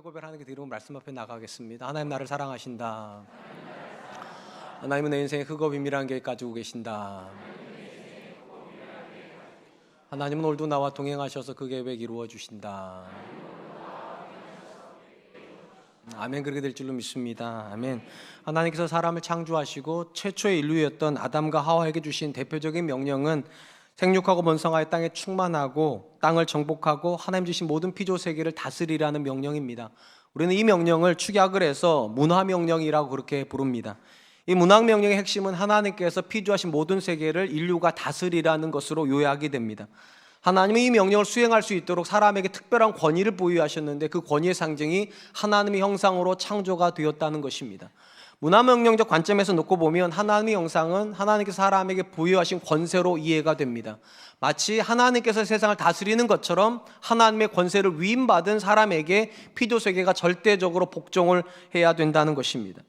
고백하는 게 이름 말씀 앞에 나가겠습니다. 하나님 나를 사랑하신다. 하나님은 내 인생의 크고 비밀한 계획 가지고 계신다. 하나님은 오늘도 나와 동행하셔서 그 계획 이루어 주신다. 아멘. 그렇게 될 줄로 믿습니다. 아멘. 하나님께서 사람을 창조하시고 최초의 인류였던 아담과 하와에게 주신 대표적인 명령은 생육하고 번성하여 땅에 충만하고 땅을 정복하고 하나님 주신 모든 피조 세계를 다스리라는 명령입니다. 우리는 이 명령을 축약을 해서 문화명령이라고 그렇게 부릅니다. 이 문화명령의 핵심은 하나님께서 피조하신 모든 세계를 인류가 다스리라는 것으로 요약이 됩니다. 하나님은 이 명령을 수행할 수 있도록 사람에게 특별한 권위를 부여하셨는데 그 권위의 상징이 하나님의 형상으로 창조가 되었다는 것입니다. 문화명령적 관점에서 놓고 보면 하나님의 형상은 하나님께서 사람에게 부여하신 권세로 이해가 됩니다. 마치 하나님께서 세상을 다스리는 것처럼 하나님의 권세를 위임받은 사람에게 피조세계가 절대적으로 복종을 해야 된다는 것입니다.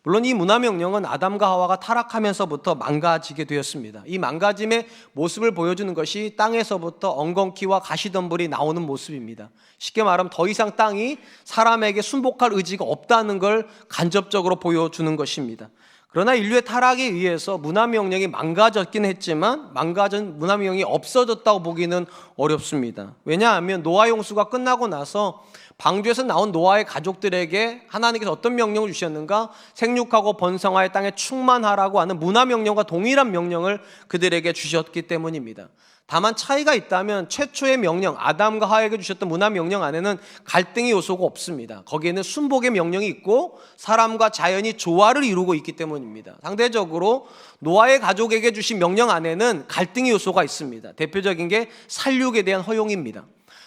물론 이 문화명령은 아담과 하와가 타락하면서부터 망가지게 되었습니다. 이 망가짐의 모습을 보여주는 것이 땅에서부터 엉겅퀴와 가시덤불이 나오는 모습입니다. 쉽게 말하면 더 이상 땅이 사람에게 순복할 의지가 없다는 걸 간접적으로 보여주는 것입니다. 그러나 인류의 타락에 의해서 문화명령이 망가졌긴 했지만 망가진 문화명령이 없어졌다고 보기는 어렵습니다. 왜냐하면 노아 홍수가 끝나고 나서 방주에서 나온 노아의 가족들에게 하나님께서 어떤 명령을 주셨는가? 생육하고 번성하여 땅에 충만하라고 하는 문화명령과 동일한 명령을 그들에게 주셨기 때문입니다. 다만 차이가 있다면 최초의 명령, 아담과 하와에게 주셨던 문화명령 안에는 갈등의 요소가 없습니다. 거기에는 순복의 명령이 있고 사람과 자연이 조화를 이루고 있기 때문입니다. 상대적으로 노아의 가족에게 주신 명령 안에는 갈등의 요소가 있습니다. 대표적인 게 살육에 대한 허용입니다.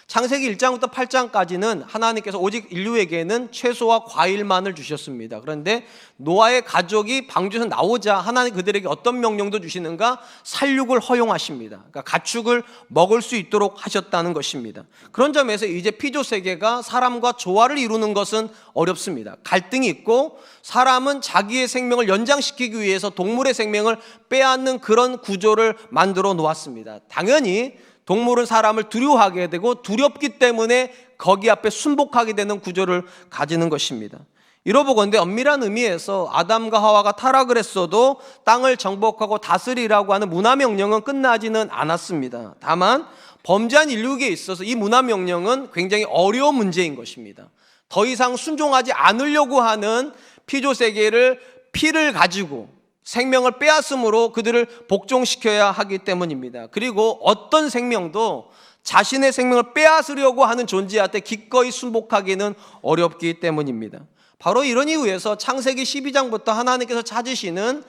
창세기 1장부터 8장까지는 하나님께서 오직 인류에게는 채소와 과일만을 주셨습니다. 그런데 노아의 가족이 방주에서 나오자 하나님 그들에게 어떤 명령도 주시는가? 살육을 허용하십니다. 그러니까 가축을 먹을 수 있도록 하셨다는 것입니다. 그런 점에서 이제 피조세계가 사람과 조화를 이루는 것은 어렵습니다. 갈등이 있고 사람은 자기의 생명을 연장시키기 위해서 동물의 생명을 빼앗는 그런 구조를 만들어 놓았습니다. 당연히 동물은 사람을 두려워하게 되고 두렵기 때문에 거기 앞에 순복하게 되는 구조를 가지는 것입니다. 이러보건대 엄밀한 의미에서 아담과 하와가 타락을 했어도 땅을 정복하고 다스리라고 하는 문화명령은 끝나지는 않았습니다. 다만 범죄한 인류에게 있어서 이 문화명령은 굉장히 어려운 문제인 것입니다. 더 이상 순종하지 않으려고 하는 피조세계를 피를 가지고 생명을 빼앗음으로 그들을 복종시켜야 하기 때문입니다. 그리고 어떤 생명도 자신의 생명을 빼앗으려고 하는 존재한테 기꺼이 순복하기는 어렵기 때문입니다. 바로 이런 이유에서 창세기 12장부터 하나님께서 찾으시는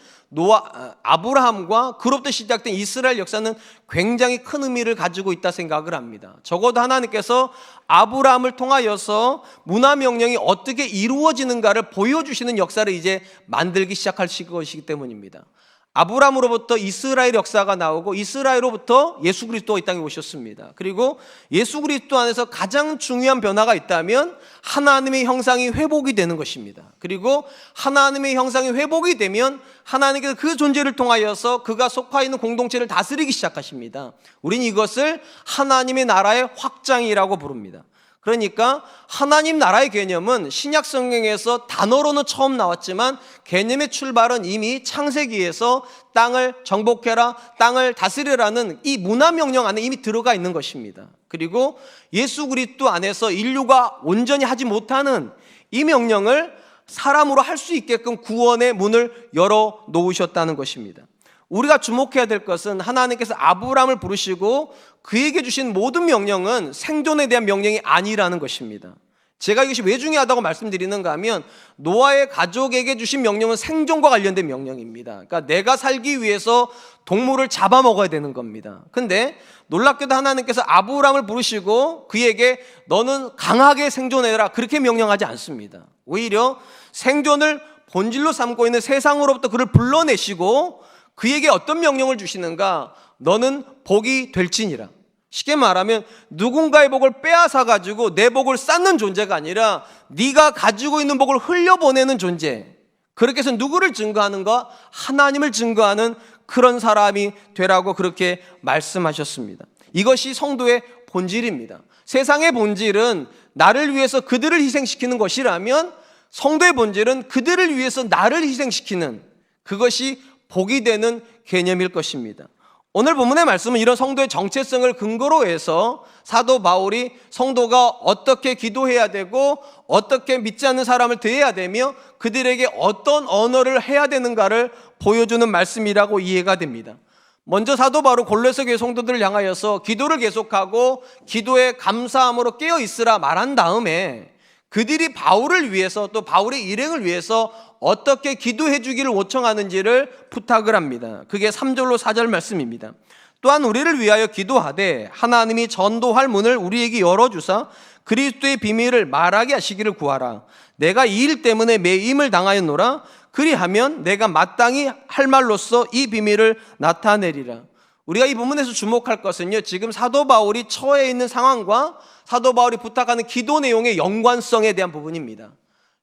아브라함과 그로부터 시작된 이스라엘 역사는 굉장히 큰 의미를 가지고 있다 생각을 합니다. 적어도 하나님께서 아브라함을 통하여서 문화명령이 어떻게 이루어지는가를 보여주시는 역사를 이제 만들기 시작하실 것이기 때문입니다. 아브라함으로부터 이스라엘 역사가 나오고 이스라엘로부터 예수 그리스도가 이 땅에 오셨습니다. 그리고 예수 그리스도 안에서 가장 중요한 변화가 있다면 하나님의 형상이 회복이 되는 것입니다. 그리고 하나님의 형상이 회복이 되면 하나님께서 그 존재를 통하여서 그가 속하 있는 공동체를 다스리기 시작하십니다. 우리는 이것을 하나님의 나라의 확장이라고 부릅니다. 그러니까 하나님 나라의 개념은 신약 성경에서 단어로는 처음 나왔지만 개념의 출발은 이미 창세기에서 땅을 정복해라, 땅을 다스리라는 이 문화명령 안에 이미 들어가 있는 것입니다. 그리고 예수 그리스도 안에서 인류가 온전히 하지 못하는 이 명령을 사람으로 할 수 있게끔 구원의 문을 열어 놓으셨다는 것입니다. 우리가 주목해야 될 것은 하나님께서 아브라함을 부르시고 그에게 주신 모든 명령은 생존에 대한 명령이 아니라는 것입니다. 제가 이것이 왜 중요하다고 말씀드리는가 하면 노아의 가족에게 주신 명령은 생존과 관련된 명령입니다. 그러니까 내가 살기 위해서 동물을 잡아먹어야 되는 겁니다. 근데 놀랍게도 하나님께서 아브라함을 부르시고 그에게 너는 강하게 생존해라 그렇게 명령하지 않습니다. 오히려 생존을 본질로 삼고 있는 세상으로부터 그를 불러내시고 그에게 어떤 명령을 주시는가? 너는 복이 될지니라. 쉽게 말하면 누군가의 복을 빼앗아 가지고 내 복을 쌓는 존재가 아니라 네가 가지고 있는 복을 흘려보내는 존재. 그렇게 해서 누구를 증거하는가? 하나님을 증거하는 그런 사람이 되라고 그렇게 말씀하셨습니다. 이것이 성도의 본질입니다. 세상의 본질은 나를 위해서 그들을 희생시키는 것이라면 성도의 본질은 그들을 위해서 나를 희생시키는, 그것이 복이 되는 개념일 것입니다. 오늘 본문의 말씀은 이런 성도의 정체성을 근거로 해서 사도 바울이 성도가 어떻게 기도해야 되고 어떻게 믿지 않는 사람을 대해야 되며 그들에게 어떤 언어를 해야 되는가를 보여주는 말씀이라고 이해가 됩니다. 먼저 사도 바울은 골로새 교회 성도들을 향하여서 기도를 계속하고 기도에 감사함으로 깨어 있으라 말한 다음에 그들이 바울을 위해서 또 바울의 일행을 위해서 어떻게 기도해 주기를 요청하는지를 부탁을 합니다. 그게 3절로 4절 말씀입니다. 또한 우리를 위하여 기도하되 하나님이 전도할 문을 우리에게 열어주사 그리스도의 비밀을 말하게 하시기를 구하라. 내가 이 일 때문에 매임을 당하였노라. 그리하면 내가 마땅히 할 말로써 이 비밀을 나타내리라. 우리가 이 본문에서 주목할 것은요, 지금 사도 바울이 처해 있는 상황과 사도 바울이 부탁하는 기도 내용의 연관성에 대한 부분입니다.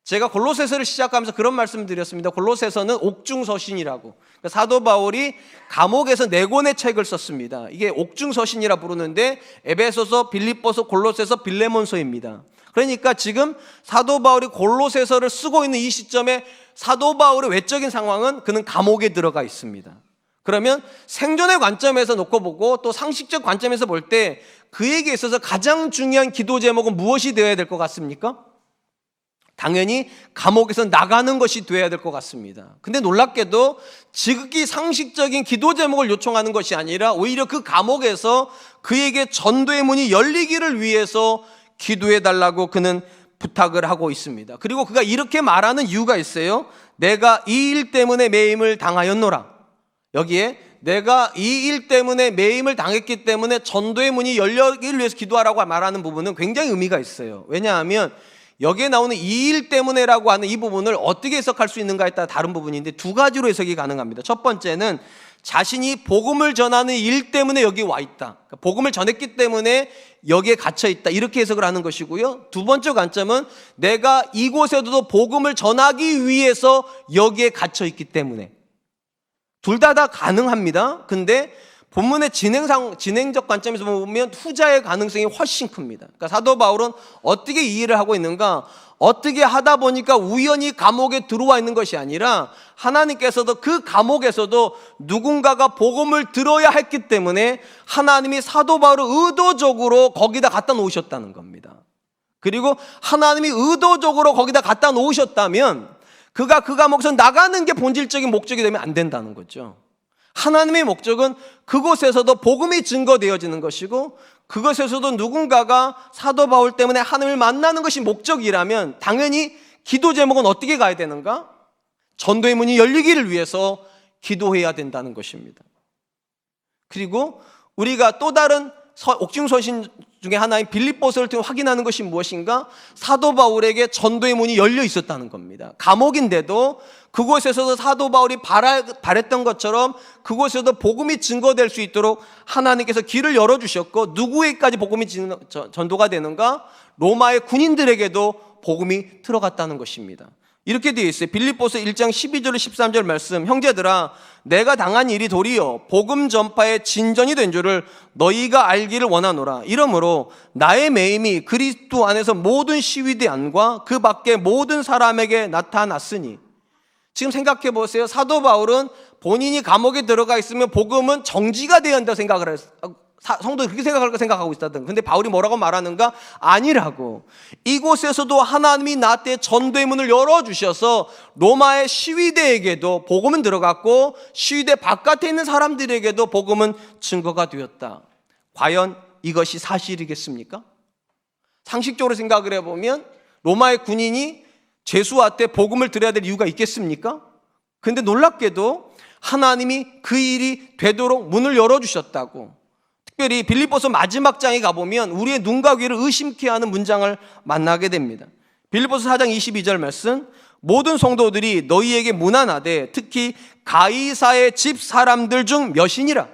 제가 골로새서를 시작하면서 그런 말씀을 드렸습니다. 골로새서는 옥중서신이라고. 그러니까 사도 바울이 감옥에서 4권의 책을 썼습니다. 이게 옥중서신이라 부르는데 에베소서, 빌립보서, 골로새서, 빌레몬서입니다. 그러니까 지금 사도 바울이 골로새서를 쓰고 있는 이 시점에 사도 바울의 외적인 상황은 그는 감옥에 들어가 있습니다. 그러면 생존의 관점에서 놓고 보고 또 상식적 관점에서 볼 때 그에게 있어서 가장 중요한 기도 제목은 무엇이 되어야 될 것 같습니까? 당연히 감옥에서 나가는 것이 되어야 될 것 같습니다. 근데 놀랍게도 지극히 상식적인 기도 제목을 요청하는 것이 아니라 오히려 그 감옥에서 그에게 전도의 문이 열리기를 위해서 기도해 달라고 그는 부탁을 하고 있습니다. 그리고 그가 이렇게 말하는 이유가 있어요. 내가 이 일 때문에 매임을 당하였노라. 여기에 내가 이 일 때문에 매임을 당했기 때문에 전도의 문이 열리기를 위해서 기도하라고 말하는 부분은 굉장히 의미가 있어요. 왜냐하면 여기에 나오는 이 일 때문에라고 하는 이 부분을 어떻게 해석할 수 있는가에 따라 다른 부분인데 2가지로 해석이 가능합니다. 첫 번째는 자신이 복음을 전하는 일 때문에 여기 와 있다. 그러니까 복음을 전했기 때문에 여기에 갇혀 있다. 이렇게 해석을 하는 것이고요. 두 번째 관점은 내가 이곳에도 복음을 전하기 위해서 여기에 갇혀 있기 때문에. 둘 다 가능합니다. 근데 본문의 진행적 관점에서 보면 후자의 가능성이 훨씬 큽니다. 그러니까 사도 바울은 어떻게 이해를 하고 있는가? 어떻게 하다 보니까 우연히 감옥에 들어와 있는 것이 아니라 하나님께서도 그 감옥에서도 누군가가 복음을 들어야 했기 때문에 하나님이 사도 바울을 의도적으로 거기다 갖다 놓으셨다는 겁니다. 그리고 하나님이 의도적으로 거기다 갖다 놓으셨다면 그가 그 감옥에서 나가는 게 본질적인 목적이 되면 안 된다는 거죠. 하나님의 목적은 그곳에서도 복음이 증거되어지는 것이고 그것에서도 누군가가 사도 바울 때문에 하나님을 만나는 것이 목적이라면 당연히 기도 제목은 어떻게 가야 되는가? 전도의 문이 열리기를 위해서 기도해야 된다는 것입니다. 그리고 우리가 또 다른 옥중서신 중에 하나인 빌립보서를 통해 확인하는 것이 무엇인가? 사도 바울에게 전도의 문이 열려 있었다는 겁니다. 감옥인데도 그곳에서도 사도 바울이 바랬던 것처럼 그곳에서도 복음이 증거될 수 있도록 하나님께서 길을 열어주셨고 누구에게까지 복음이 전도가 되는가? 로마의 군인들에게도 복음이 들어갔다는 것입니다. 이렇게 되어 있어요. 빌립보서 1장 12절 13절 말씀. 형제들아 내가 당한 일이 도리어 복음 전파의 진전이 된 줄을 너희가 알기를 원하노라. 이러므로 나의 매임이 그리스도 안에서 모든 시위대 안과 그 밖의 모든 사람에게 나타났으니. 지금 생각해 보세요. 사도 바울은 본인이 감옥에 들어가 있으면 복음은 정지가 되어야 한다고 생각을 했어요. 성도들이 그렇게 생각하고 있었던. 근데 바울이 뭐라고 말하는가? 아니라고. 이곳에서도 하나님이 나한테 전도의 문을 열어주셔서 로마의 시위대에게도 복음은 들어갔고 시위대 바깥에 있는 사람들에게도 복음은 증거가 되었다. 과연 이것이 사실이겠습니까? 상식적으로 생각을 해보면 로마의 군인이 죄수한테 복음을 드려야 될 이유가 있겠습니까? 근데 놀랍게도 하나님이 그 일이 되도록 문을 열어주셨다고. 특별히 빌립보서 마지막 장에 가보면 우리의 눈과 귀를 의심케 하는 문장을 만나게 됩니다. 빌립보서 4장 22절 말씀. 모든 성도들이 너희에게 문안하되 특히 가이사의 집 사람들 중 몇이니라.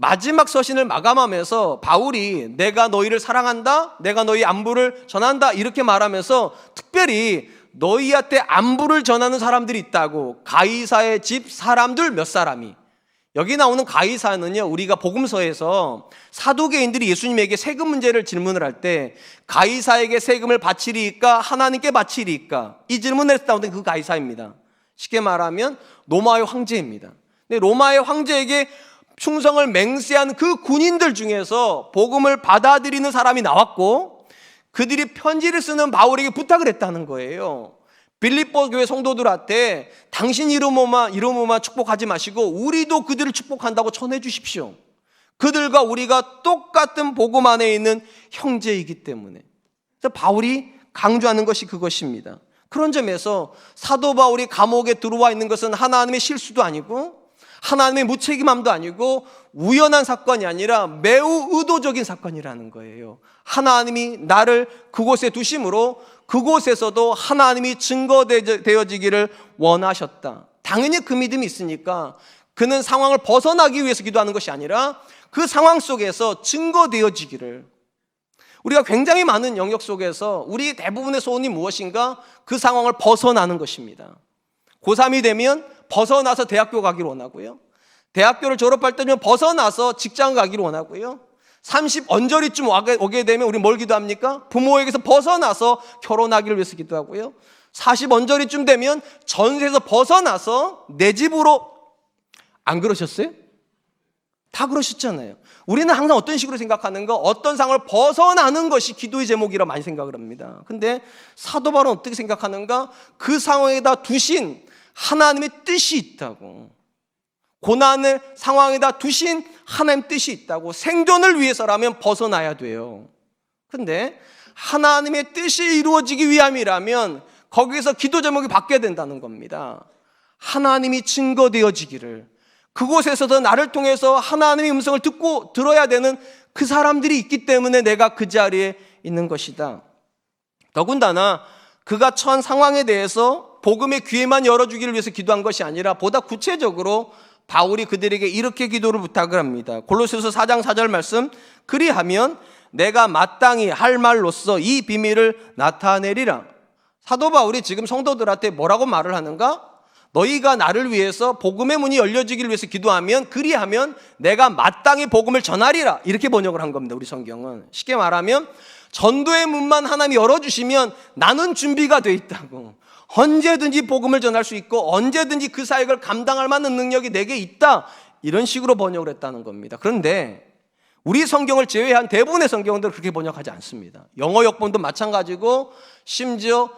마지막 서신을 마감하면서 바울이 내가 너희를 사랑한다, 내가 너희 안부를 전한다 이렇게 말하면서 특별히 너희한테 안부를 전하는 사람들이 있다고, 가이사의 집 사람들 몇 사람이. 여기 나오는 가이사는요, 우리가 복음서에서 사두개인들이 예수님에게 세금 문제를 질문을 할 때 가이사에게 세금을 바치리이까 하나님께 바치리이까, 이 질문을 했을 때 나오는 그 가이사입니다. 쉽게 말하면 로마의 황제입니다. 근데 로마의 황제에게 충성을 맹세한 그 군인들 중에서 복음을 받아들이는 사람이 나왔고, 그들이 편지를 쓰는 바울에게 부탁을 했다는 거예요. 빌립보 교회 성도들한테 당신 이름으로만 축복하지 마시고 우리도 그들을 축복한다고 전해 주십시오. 그들과 우리가 똑같은 복음 안에 있는 형제이기 때문에. 그래서 바울이 강조하는 것이 그것입니다. 그런 점에서 사도 바울이 감옥에 들어와 있는 것은 하나님의 실수도 아니고 하나님의 무책임함도 아니고 우연한 사건이 아니라 매우 의도적인 사건이라는 거예요. 하나님이 나를 그곳에 두심으로 그곳에서도 하나님이 증거되어지기를 원하셨다. 당연히 그 믿음이 있으니까 그는 상황을 벗어나기 위해서 기도하는 것이 아니라 그 상황 속에서 증거되어지기를. 우리가 굉장히 많은 영역 속에서 우리 대부분의 소원이 무엇인가? 그 상황을 벗어나는 것입니다. 고3이 되면 벗어나서 대학교 가기를 원하고요. 대학교를 졸업할 때는 벗어나서 직장 가기를 원하고요. 30 언저리쯤 오게 되면 우리 뭘 기도합니까? 부모에게서 벗어나서 결혼하기를 위해서 기도하고요. 40 언저리쯤 되면 전세에서 벗어나서 내 집으로. 안 그러셨어요? 다 그러셨잖아요. 우리는 항상 어떤 식으로 생각하는가? 어떤 상황을 벗어나는 것이 기도의 제목이라 많이 생각을 합니다. 근데 사도 바울은 어떻게 생각하는가? 그 상황에다 두신 하나님의 뜻이 있다고. 고난의 상황에다 두신 하나님 뜻이 있다고. 생존을 위해서라면 벗어나야 돼요. 근데 하나님의 뜻이 이루어지기 위함이라면 거기서 기도 제목이 바뀌어야 된다는 겁니다. 하나님이 증거되어지기를. 그곳에서도 나를 통해서 하나님의 음성을 들어야 되는 그 사람들이 있기 때문에 내가 그 자리에 있는 것이다. 더군다나 그가 처한 상황에 대해서 복음의 귀에만 열어주기를 위해서 기도한 것이 아니라 보다 구체적으로 바울이 그들에게 이렇게 기도를 부탁을 합니다. 골로새서 4장 4절 말씀, 그리하면 내가 마땅히 할 말로써 이 비밀을 나타내리라. 사도 바울이 지금 성도들한테 뭐라고 말을 하는가? 너희가 나를 위해서 복음의 문이 열려지기를 위해서 기도하면, 그리하면 내가 마땅히 복음을 전하리라. 이렇게 번역을 한 겁니다. 우리 성경은. 쉽게 말하면 전도의 문만 하나님이 열어주시면 나는 준비가 돼 있다고. 언제든지 복음을 전할 수 있고 언제든지 그 사역을 감당할 만한 능력이 내게 있다. 이런 식으로 번역을 했다는 겁니다. 그런데 우리 성경을 제외한 대부분의 성경들은 그렇게 번역하지 않습니다. 영어 역본도 마찬가지고 심지어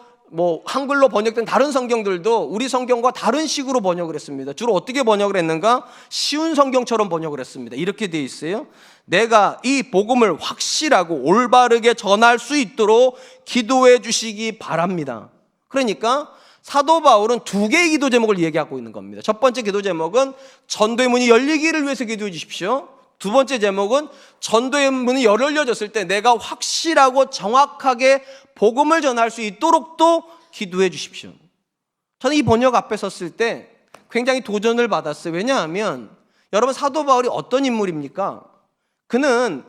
한글로 번역된 다른 성경들도 우리 성경과 다른 식으로 번역을 했습니다. 주로 어떻게 번역을 했는가? 쉬운 성경처럼 번역을 했습니다. 이렇게 되어 있어요. 내가 이 복음을 확실하고 올바르게 전할 수 있도록 기도해 주시기 바랍니다. 그러니까 사도 바울은 두 개의 기도 제목을 얘기하고 있는 겁니다. 첫 번째 기도 제목은 전도의 문이 열리기를 위해서 기도해 주십시오. 두 번째 제목은 전도의 문이 열려졌을 때 내가 확실하고 정확하게 복음을 전할 수 있도록도 기도해 주십시오. 저는 이 번역 앞에 섰을 때 굉장히 도전을 받았어요. 왜냐하면 여러분, 사도 바울이 어떤 인물입니까? 그는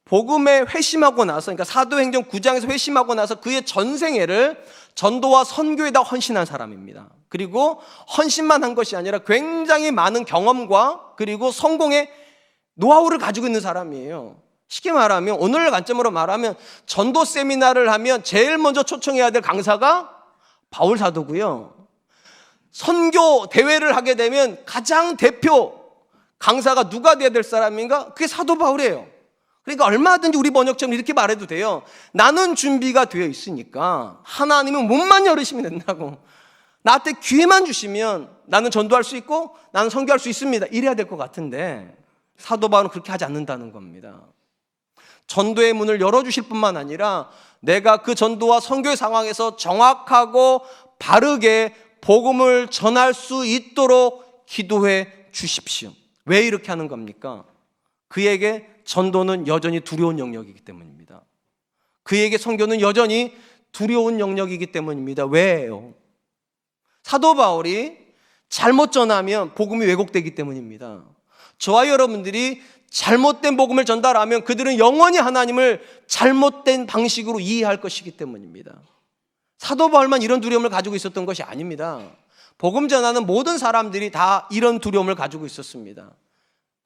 복음에 회심하고 나서, 그러니까 사도행전 9장에서 회심하고 나서 그의 전생애를 전도와 선교에다 헌신한 사람입니다. 그리고 헌신만 한 것이 아니라 굉장히 많은 경험과 그리고 성공의 노하우를 가지고 있는 사람이에요. 쉽게 말하면, 오늘 관점으로 말하면 전도 세미나를 하면 제일 먼저 초청해야 될 강사가 바울 사도고요. 선교 대회를 하게 되면 가장 대표 강사가 누가 돼야 될 사람인가? 그게 사도 바울이에요. 그러니까 얼마든지 우리 번역처럼 이렇게 말해도 돼요. 나는 준비가 되어 있으니까 하나님은 문만 열으시면 된다고. 나한테 기회만 주시면 나는 전도할 수 있고 나는 선교할 수 있습니다. 이래야 될 것 같은데 사도 바울은 그렇게 하지 않는다는 겁니다. 전도의 문을 열어주실 뿐만 아니라 내가 그 전도와 선교의 상황에서 정확하고 바르게 복음을 전할 수 있도록 기도해 주십시오. 왜 이렇게 하는 겁니까? 그에게 전도는 여전히 두려운 영역이기 때문입니다. 그에게 선교는 여전히 두려운 영역이기 때문입니다. 왜요? 사도 바울이 잘못 전하면 복음이 왜곡되기 때문입니다. 저와 여러분들이 잘못된 복음을 전달하면 그들은 영원히 하나님을 잘못된 방식으로 이해할 것이기 때문입니다. 사도 바울만 이런 두려움을 가지고 있었던 것이 아닙니다. 복음 전하는 모든 사람들이 다 이런 두려움을 가지고 있었습니다.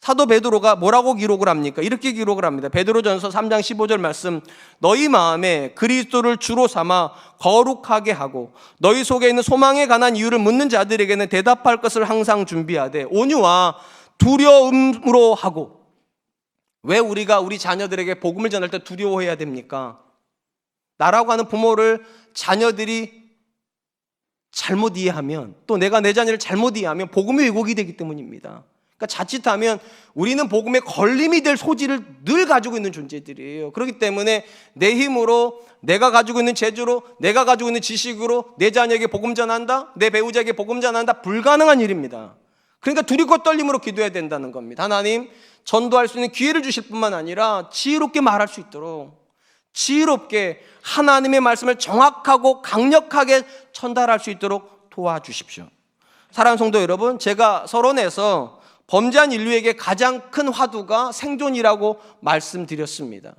사도 베드로가 뭐라고 기록을 합니까? 이렇게 기록을 합니다. 베드로전서 3장 15절 말씀, 너희 마음에 그리스도를 주로 삼아 거룩하게 하고 너희 속에 있는 소망에 관한 이유를 묻는 자들에게는 대답할 것을 항상 준비하되 온유와 두려움으로 하고. 왜 우리가 우리 자녀들에게 복음을 전할 때 두려워해야 됩니까? 나라고 하는 부모를 자녀들이 잘못 이해하면, 또 내가 내 자녀를 잘못 이해하면 복음의 왜곡이 되기 때문입니다. 그러니까 자칫하면 우리는 복음에 걸림이 될 소지를 늘 가지고 있는 존재들이에요. 그렇기 때문에 내 힘으로, 내가 가지고 있는 재주로, 내가 가지고 있는 지식으로 내 자녀에게 복음 전한다, 내 배우자에게 복음 전한다, 불가능한 일입니다. 그러니까 두렵고 떨림으로 기도해야 된다는 겁니다. 하나님, 전도할 수 있는 기회를 주실 뿐만 아니라 지혜롭게 말할 수 있도록, 지혜롭게 하나님의 말씀을 정확하고 강력하게 전달할 수 있도록 도와주십시오. 사랑하는 성도 여러분, 제가 서론에서 범죄한 인류에게 가장 큰 화두가 생존이라고 말씀드렸습니다.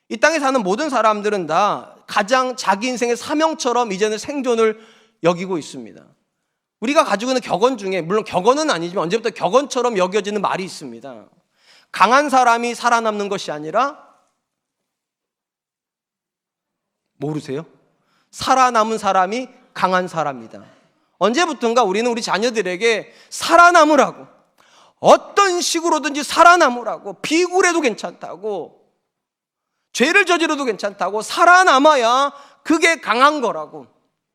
이 땅에 사는 모든 사람들은 다 가장 자기 인생의 사명처럼 이제는 생존을 여기고 있습니다. 우리가 가지고 있는 격언 중에, 물론 격언은 아니지만 언제부터 격언처럼 여겨지는 말이 있습니다. 강한 사람이 살아남는 것이 아니라, 모르세요? 살아남은 사람이 강한 사람이다. 언제부턴가 우리는 우리 자녀들에게 살아남으라고, 어떤 식으로든지 살아남으라고, 비굴해도 괜찮다고, 죄를 저지르도 괜찮다고, 살아남아야 그게 강한 거라고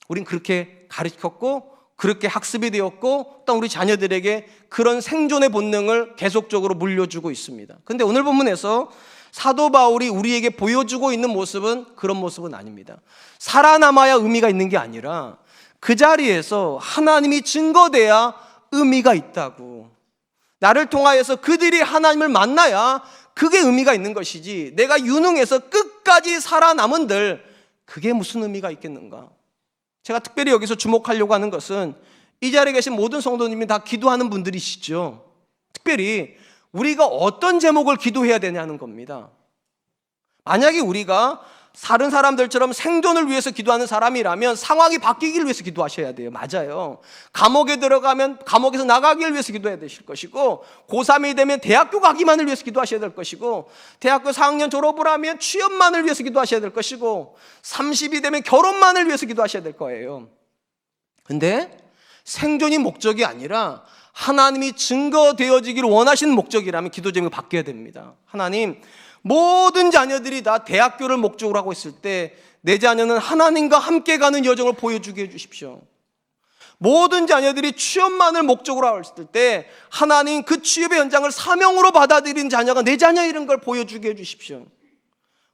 우린 그렇게 가르쳤고, 그렇게 학습이 되었고, 또 우리 자녀들에게 그런 생존의 본능을 계속적으로 물려주고 있습니다. 그런데 오늘 본문에서 사도 바울이 우리에게 보여주고 있는 모습은 그런 모습은 아닙니다. 살아남아야 의미가 있는 게 아니라 그 자리에서 하나님이 증거돼야 의미가 있다고, 나를 통하여서 그들이 하나님을 만나야 그게 의미가 있는 것이지, 내가 유능해서 끝까지 살아남은들 그게 무슨 의미가 있겠는가. 제가 특별히 여기서 주목하려고 하는 것은 이 자리에 계신 모든 성도님이 다 기도하는 분들이시죠. 특별히 우리가 어떤 제목을 기도해야 되냐는 겁니다. 만약에 우리가 다른 사람들처럼 생존을 위해서 기도하는 사람이라면 상황이 바뀌기를 위해서 기도하셔야 돼요. 맞아요. 감옥에 들어가면 감옥에서 나가기를 위해서 기도해야 되실 것이고, 고3이 되면 대학교 가기만을 위해서 기도하셔야 될 것이고, 대학교 4학년 졸업을 하면 취업만을 위해서 기도하셔야 될 것이고, 30이 되면 결혼만을 위해서 기도하셔야 될 거예요. 근데 생존이 목적이 아니라 하나님이 증거되어지기를 원하시는 목적이라면 기도 제목이 바뀌어야 됩니다. 하나님, 모든 자녀들이 다 대학교를 목적으로 하고 있을 때 내 자녀는 하나님과 함께 가는 여정을 보여주게 해주십시오. 모든 자녀들이 취업만을 목적으로 하고 있을 때 하나님 그 취업의 현장을 사명으로 받아들인 자녀가 내 자녀이라는 걸 보여주게 해주십시오.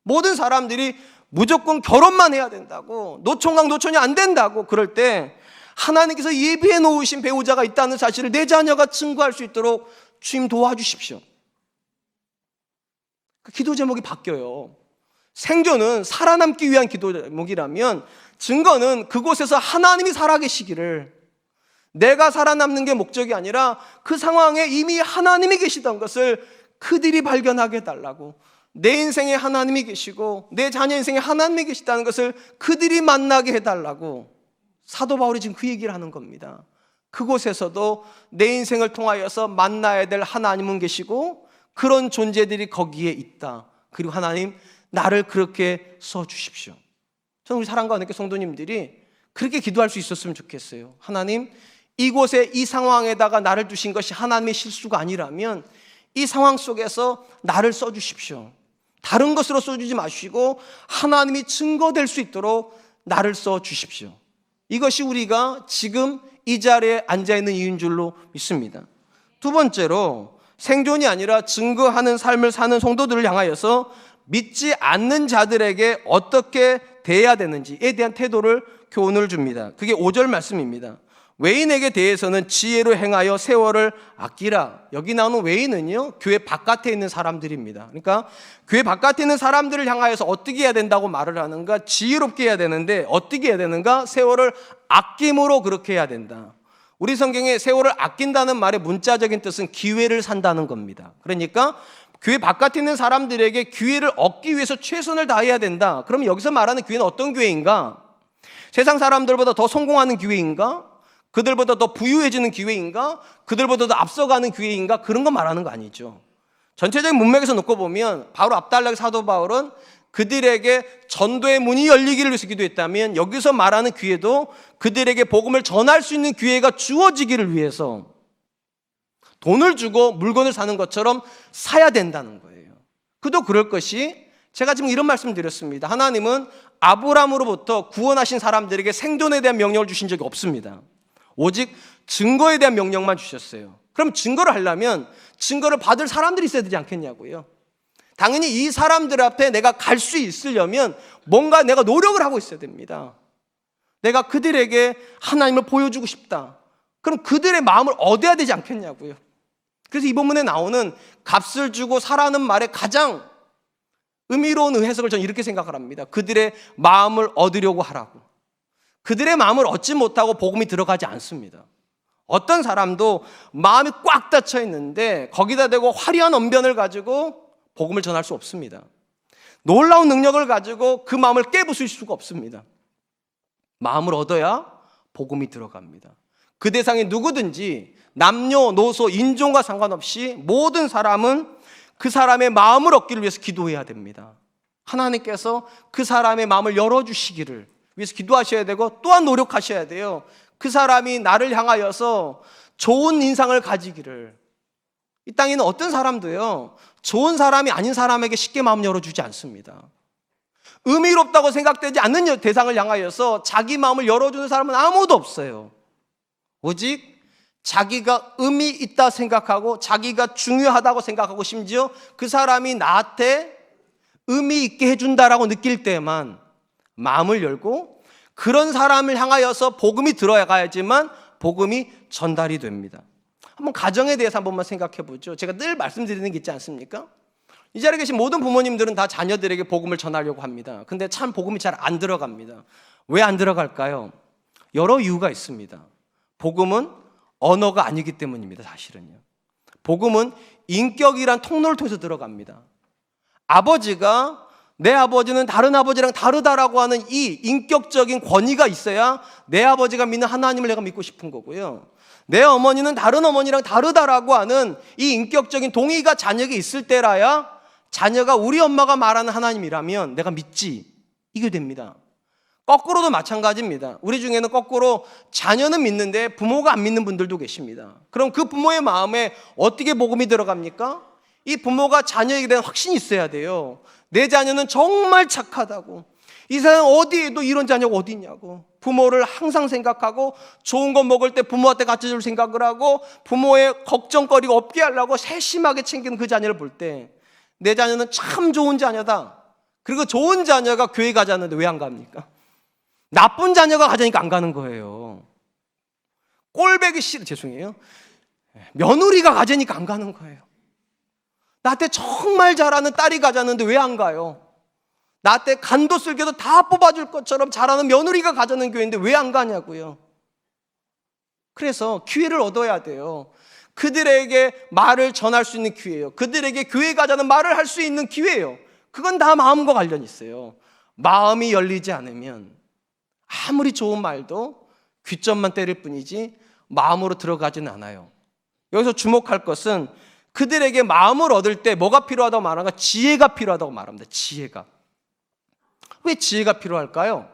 모든 사람들이 무조건 결혼만 해야 된다고, 노총각 노처녀 안 된다고 그럴 때 하나님께서 예비해 놓으신 배우자가 있다는 사실을 내 자녀가 증거할 수 있도록 주님 도와주십시오. 그 기도 제목이 바뀌어요. 생존은 살아남기 위한 기도 제목이라면, 증거는 그곳에서 하나님이 살아계시기를, 내가 살아남는 게 목적이 아니라 그 상황에 이미 하나님이 계시던 것을 그들이 발견하게 해달라고, 내 인생에 하나님이 계시고 내 자녀 인생에 하나님이 계시다는 것을 그들이 만나게 해달라고 사도 바울이 지금 그 얘기를 하는 겁니다. 그곳에서도 내 인생을 통하여서 만나야 될 하나님은 계시고 그런 존재들이 거기에 있다. 그리고 하나님, 나를 그렇게 써주십시오. 저는 우리 사랑과 은혜교회 성도님들이 그렇게 기도할 수 있었으면 좋겠어요. 하나님, 이곳에 이 상황에다가 나를 두신 것이 하나님의 실수가 아니라면 이 상황 속에서 나를 써주십시오. 다른 것으로 써주지 마시고 하나님이 증거될 수 있도록 나를 써주십시오. 이것이 우리가 지금 이 자리에 앉아있는 이유인 줄로 믿습니다. 두 번째로, 생존이 아니라 증거하는 삶을 사는 성도들을 향하여서 믿지 않는 자들에게 어떻게 대해야 되는지에 대한 태도를 교훈을 줍니다. 그게 5절 말씀입니다. 외인에게 대해서는 지혜로 행하여 세월을 아끼라. 여기 나오는 외인은요, 교회 바깥에 있는 사람들입니다. 그러니까 교회 바깥에 있는 사람들을 향하여서 어떻게 해야 된다고 말을 하는가? 지혜롭게 해야 되는데 어떻게 해야 되는가? 세월을 아낌으로 그렇게 해야 된다. 우리 성경에 세월을 아낀다는 말의 문자적인 뜻은 기회를 산다는 겁니다. 그러니까 교회 바깥에 있는 사람들에게 기회를 얻기 위해서 최선을 다해야 된다. 그럼 여기서 말하는 기회는 어떤 기회인가? 세상 사람들보다 더 성공하는 기회인가? 그들보다 더 부유해지는 기회인가? 그들보다 더 앞서가는 기회인가? 그런 거 말하는 거 아니죠. 전체적인 문맥에서 놓고 보면 바로 앞달락의 사도 바울은 그들에게 전도의 문이 열리기를 위해서 기도했다면 여기서 말하는 기회도 그들에게 복음을 전할 수 있는 기회가 주어지기를 위해서 돈을 주고 물건을 사는 것처럼 사야 된다는 거예요. 그도 그럴 것이 제가 지금 이런 말씀 드렸습니다. 하나님은 아브라함으로부터 구원하신 사람들에게 생존에 대한 명령을 주신 적이 없습니다. 오직 증거에 대한 명령만 주셨어요. 그럼 증거를 하려면 증거를 받을 사람들이 있어야 되지 않겠냐고요. 당연히 이 사람들 앞에 내가 갈 수 있으려면 뭔가 내가 노력을 하고 있어야 됩니다. 내가 그들에게 하나님을 보여주고 싶다. 그럼 그들의 마음을 얻어야 되지 않겠냐고요. 그래서 이 본문에 나오는 값을 주고 사라는 말의 가장 의미로운 해석을 저는 이렇게 생각을 합니다. 그들의 마음을 얻으려고 하라고. 그들의 마음을 얻지 못하고 복음이 들어가지 않습니다. 어떤 사람도 마음이 꽉 닫혀 있는데 거기다 대고 화려한 언변을 가지고 복음을 전할 수 없습니다. 놀라운 능력을 가지고 그 마음을 깨부술 수가 없습니다. 마음을 얻어야 복음이 들어갑니다. 그 대상이 누구든지 남녀노소 인종과 상관없이 모든 사람은 그 사람의 마음을 얻기를 위해서 기도해야 됩니다. 하나님께서 그 사람의 마음을 열어주시기를 위해서 기도하셔야 되고 또한 노력하셔야 돼요. 그 사람이 나를 향하여서 좋은 인상을 가지기를. 이 땅에 있는 어떤 사람도요, 좋은 사람이 아닌 사람에게 쉽게 마음 열어주지 않습니다. 의미롭다고 생각되지 않는 대상을 향하여서 자기 마음을 열어주는 사람은 아무도 없어요. 오직 자기가 의미 있다 생각하고 자기가 중요하다고 생각하고 심지어 그 사람이 나한테 의미 있게 해준다라고 느낄 때만 마음을 열고 그런 사람을 향하여서 복음이 들어가야지만 복음이 전달이 됩니다. 한번 가정에 대해서 한 번만 생각해 보죠. 제가 늘 말씀드리는 게 있지 않습니까? 이 자리에 계신 모든 부모님들은 다 자녀들에게 복음을 전하려고 합니다. 근데 참 복음이 잘 안 들어갑니다. 왜 안 들어갈까요? 여러 이유가 있습니다. 복음은 언어가 아니기 때문입니다. 사실은요. 복음은 인격이란 통로를 통해서 들어갑니다. 아버지가 내 아버지는 다른 아버지랑 다르다라고 하는 이 인격적인 권위가 있어야 내 아버지가 믿는 하나님을 내가 믿고 싶은 거고요. 내 어머니는 다른 어머니랑 다르다라고 하는 이 인격적인 동의가 자녀에게 있을 때라야 자녀가 우리 엄마가 말하는 하나님이라면 내가 믿지. 이게 됩니다. 거꾸로도 마찬가지입니다. 우리 중에는 거꾸로 자녀는 믿는데 부모가 안 믿는 분들도 계십니다. 그럼 그 부모의 마음에 어떻게 복음이 들어갑니까? 이 부모가 자녀에게 대한 확신이 있어야 돼요. 내 자녀는 정말 착하다고. 이 세상 어디에도 이런 자녀가 어디 있냐고. 부모를 항상 생각하고 좋은 거 먹을 때 부모한테 갖다 줄 생각을 하고 부모의 걱정거리가 없게 하려고 세심하게 챙기는 그 자녀를 볼 때 내 자녀는 참 좋은 자녀다. 그리고 좋은 자녀가 교회 가자는데 왜 안 갑니까? 나쁜 자녀가 가자니까 안 가는 거예요. 꼴배기 싫어. 죄송해요. 며느리가 가자니까 안 가는 거예요. 나한테 정말 잘하는 딸이 가자는데 왜 안 가요? 나한테 간도 쓸개도 다 뽑아줄 것처럼 잘하는 며느리가 가자는 교회인데 왜 안 가냐고요. 그래서 기회를 얻어야 돼요. 그들에게 말을 전할 수 있는 기회예요. 그들에게 교회 가자는 말을 할 수 있는 기회예요. 그건 다 마음과 관련이 있어요. 마음이 열리지 않으면 아무리 좋은 말도 귀점만 때릴 뿐이지 마음으로 들어가지는 않아요. 여기서 주목할 것은 그들에게 마음을 얻을 때 뭐가 필요하다고 말하는가? 지혜가 필요하다고 말합니다. 지혜가. 왜 지혜가 필요할까요?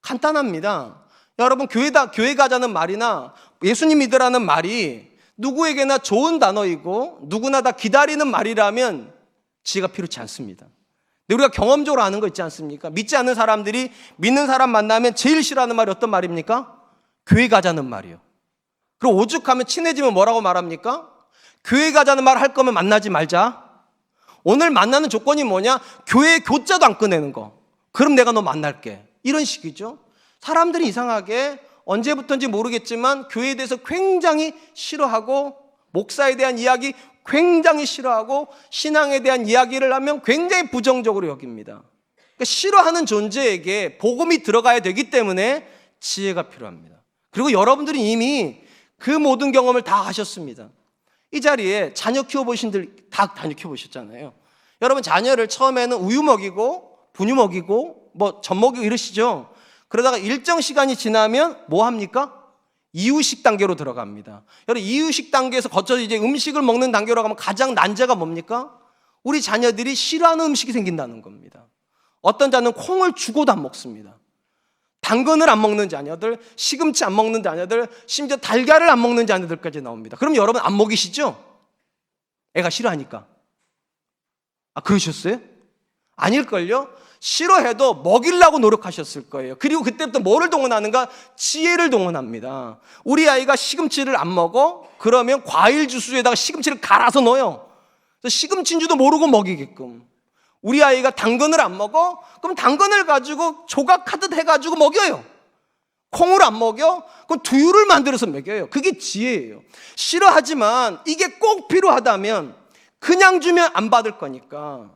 간단합니다. 여러분 교회 가자는 말이나 예수님 믿으라는 말이 누구에게나 좋은 단어이고 누구나 다 기다리는 말이라면 지혜가 필요치 않습니다. 근데 우리가 경험적으로 아는 거 있지 않습니까? 믿지 않는 사람들이 믿는 사람 만나면 제일 싫어하는 말이 어떤 말입니까? 교회 가자는 말이요. 그리고 오죽하면 친해지면 뭐라고 말합니까? 교회 가자는 말 할 거면 만나지 말자. 오늘 만나는 조건이 뭐냐? 교회 교자도 안 꺼내는 거. 그럼 내가 너 만날게. 이런 식이죠. 사람들이 이상하게 언제부터인지 모르겠지만 교회에 대해서 굉장히 싫어하고 목사에 대한 이야기 굉장히 싫어하고 신앙에 대한 이야기를 하면 굉장히 부정적으로 여깁니다. 그러니까 싫어하는 존재에게 복음이 들어가야 되기 때문에 지혜가 필요합니다. 그리고 여러분들이 이미 그 모든 경험을 다 하셨습니다. 이 자리에 자녀 키워보신들 다 자녀 키워보셨잖아요. 여러분, 자녀를 처음에는 우유 먹이고 분유 먹이고 뭐 젖 먹이고 이러시죠. 그러다가 일정 시간이 지나면 뭐 합니까? 이유식 단계로 들어갑니다. 여러분, 이유식 단계에서 거쳐서 이제 음식을 먹는 단계로 가면 가장 난제가 뭡니까? 우리 자녀들이 싫어하는 음식이 생긴다는 겁니다. 어떤 자는 콩을 주고도 안 먹습니다. 당근을 안 먹는 자녀들, 시금치 안 먹는 자녀들, 심지어 달걀을 안 먹는 자녀들까지 나옵니다. 그럼 여러분 안 먹이시죠? 애가 싫어하니까. 그러셨어요? 아닐걸요? 싫어해도 먹이려고 노력하셨을 거예요. 그리고 그때부터 뭐를 동원하는가? 지혜를 동원합니다. 우리 아이가 시금치를 안 먹어? 그러면 과일 주스에다가 시금치를 갈아서 넣어요. 시금치인 줄도 모르고 먹이게끔. 우리 아이가 당근을 안 먹어? 그럼 당근을 가지고 조각하듯 해가지고 먹여요. 콩을 안 먹여? 그럼 두유를 만들어서 먹여요. 그게 지혜예요. 싫어하지만 이게 꼭 필요하다면 그냥 주면 안 받을 거니까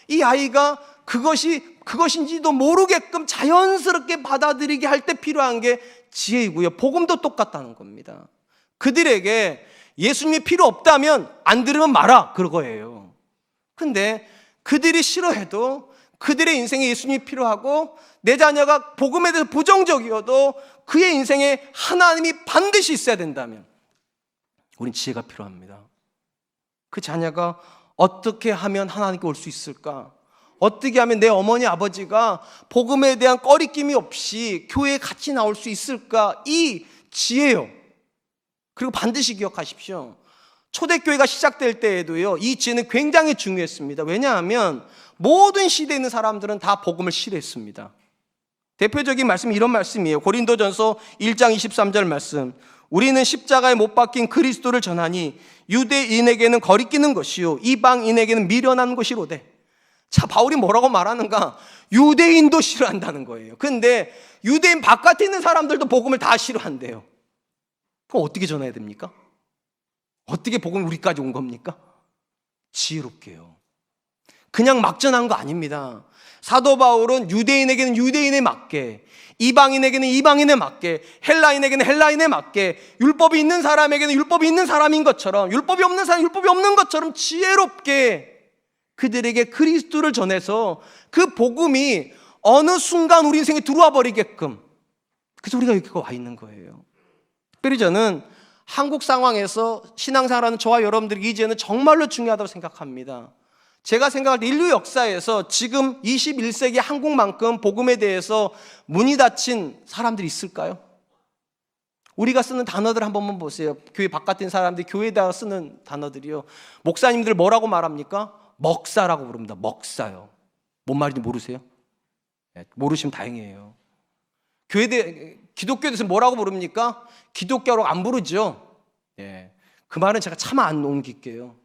이 아이가 그것인지도 모르게끔 자연스럽게 받아들이게 할 때 필요한 게 지혜이고요. 복음도 똑같다는 겁니다. 그들에게 예수님이 필요 없다면 안 들으면 마라 그거예요. 근데 그들이 싫어해도 그들의 인생에 예수님이 필요하고 내 자녀가 복음에 대해서 부정적이어도 그의 인생에 하나님이 반드시 있어야 된다면 우린 지혜가 필요합니다. 그 자녀가 어떻게 하면 하나님께 올 수 있을까? 어떻게 하면 내 어머니 아버지가 복음에 대한 꺼리낌이 없이 교회에 같이 나올 수 있을까? 이 지혜요. 그리고 반드시 기억하십시오. 초대교회가 시작될 때에도요, 이 지혜는 굉장히 중요했습니다. 왜냐하면 모든 시대에 있는 사람들은 다 복음을 싫어했습니다. 대표적인 말씀이 이런 말씀이에요. 고린도전서 1장 23절 말씀. 우리는 십자가에 못 박힌 그리스도를 전하니 유대인에게는 거리끼는 것이요 이방인에게는 미련한 것이로되. 자, 바울이 뭐라고 말하는가? 유대인도 싫어한다는 거예요. 근데 유대인 바깥에 있는 사람들도 복음을 다 싫어한대요. 그럼 어떻게 전해야 됩니까? 어떻게 복음이 우리까지 온 겁니까? 지혜롭게요. 그냥 막 전한 거 아닙니다. 사도 바울은 유대인에게는 유대인에 맞게, 이방인에게는 이방인에 맞게, 헬라인에게는 헬라인에 맞게, 율법이 있는 사람에게는 율법이 있는 사람인 것처럼, 율법이 없는 사람 율법이 없는 것처럼 지혜롭게 그들에게 그리스도를 전해서 그 복음이 어느 순간 우리 인생에 들어와 버리게끔. 그래서 우리가 여기 와 있는 거예요. 특별히 저는 한국 상황에서 신앙생활하는 저와 여러분들이 이제는 정말로 중요하다고 생각합니다. 제가 생각할 때 인류 역사에서 지금 21세기 한국만큼 복음에 대해서 문이 닫힌 사람들이 있을까요? 우리가 쓰는 단어들 한 번만 보세요. 교회 바깥에 있는 사람들이 교회에다가 쓰는 단어들이요. 목사님들 뭐라고 말합니까? 먹사라고 부릅니다. 먹사요. 뭔 말인지 모르세요? 모르시면 다행이에요. 기독교에서 뭐라고 부릅니까? 기독교라고 안 부르죠. 그 말은 제가 차마 안 옮길게요.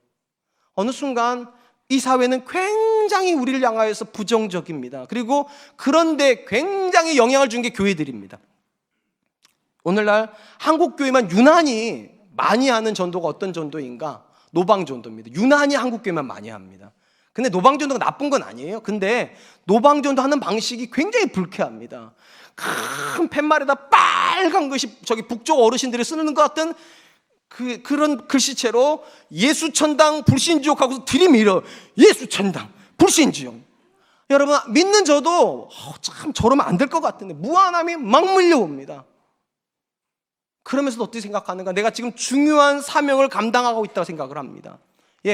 어느 순간 이 사회는 굉장히 우리를 향하여서 부정적입니다. 그리고 그런데 굉장히 영향을 준 게 교회들입니다. 오늘날 한국 교회만 유난히 많이 하는 전도가 어떤 전도인가? 노방전도입니다. 유난히 한국 교회만 많이 합니다. 근데 노방전도가 나쁜 건 아니에요. 근데 노방전도 하는 방식이 굉장히 불쾌합니다. 큰 팻말에다 빨간 것이 저기 북쪽 어르신들이 쓰는 것 같은 그런 글씨체로 예수천당 불신지옥하고서 들이밀어. 예수천당 불신지옥. 여러분, 믿는 저도 참 저러면 안 될 것 같은데 무한함이 막 밀려옵니다. 그러면서도 어떻게 생각하는가? 내가 지금 중요한 사명을 감당하고 있다고 생각을 합니다.